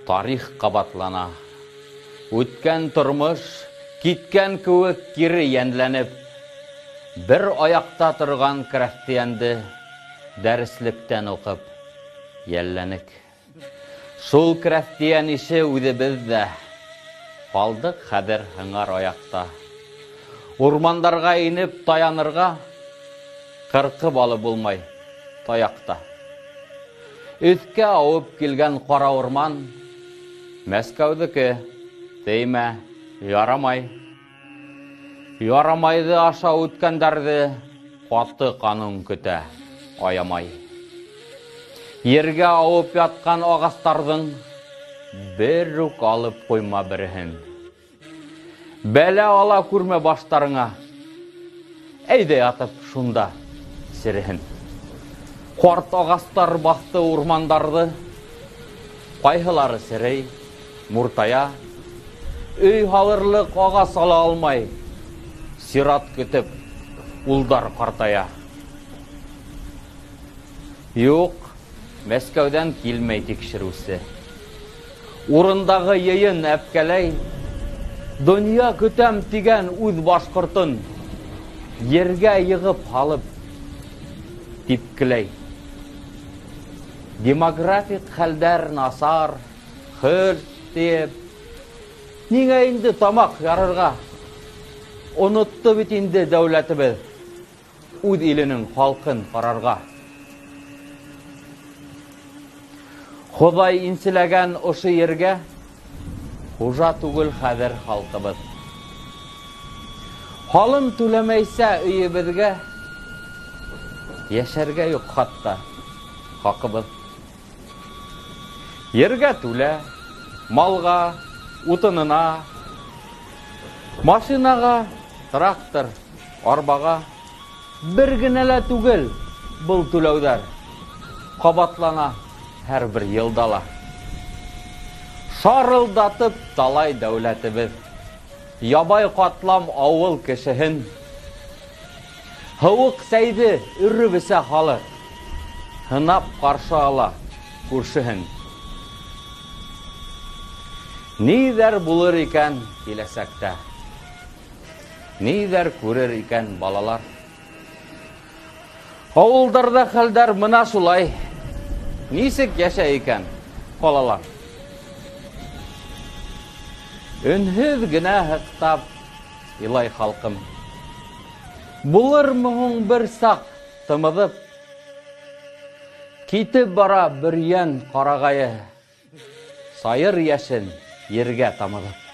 Тарих қабатлана. Өткен тұрмыш, киткен кеуек кире йәнләнеп, бір аяқта тұрған крәфтиянды дәрісліктен оқып, йәлләнік. Шул крәфтиян ише үҙебеҙ дә, қалдык хәҙер һыңар аяҡта. Урмандарға инеп таянырға, қырқып алып булмай таяҡта. Өҫкә ауып килгән ҡара урман, Мәскәүҙеке, теймә, ярамай. Ярамайҙы аша үткәндәрҙе ҡаты ҡанун көтә, аямай. Ергә ауып ятҡан ағастарҙың бер үк алып ҡуйма береһен. Бәлә ала күрмә баштарыңа, әйҙә ятып шунда сереһен. Ҡарт ағастар баҫты урмандарҙы, ҡайһылары серей, муртая, өй һалырлыҡ ағас ала алмай, сират көтөп, улдар ҡартая. Юҡ, Мәскәүҙән килмәй тикшереүсе. Урындағы йыйын әпкәләй, донъя көтәм тигән үҙ башҡортон ергә йығып һалып, типкеләй. Демографик хәлдәр насар, хөрт тиеп, ниңә инде тамаҡ ярырға? Онотто бит инде дәүләтебеҙ үҙ иленең халҡын ҡарарға. Хоҙай инселәгән ошо ергә хужа түгел хәҙер халҡыбыҙ. Һалым түләмәйсә өйөбеҙгә, йәшәргә юҡ хатта хаҡыбыҙ. Ергә түлә, малға, утынына, машинаға, трактор, арбаға, бер генә лә түгел был түләүҙәр ҡабатлана һәр бер йылдала. Шарылдатып талай дәүләтебеҙ ябай ҡатлам ауыл кешеһен. Һыуыҡ сәйҙе өрөп эсә халыҡ, һынап ҡаршы ала күршеһен. Ниҙәр булыр икән киләсәктә? Ниҙәр күрер икән балалар? Ауылдарҙа хәлдәр мына шулай. Нисек йәшәй икән ҡалалар? Өнһөҙ генә һыҡтап илай халҡым. Булырмы һуң бер саҡ тымыҙып, китеп бара бер йән ҡарағайы, сайыр йәшен ергә тамыҙып.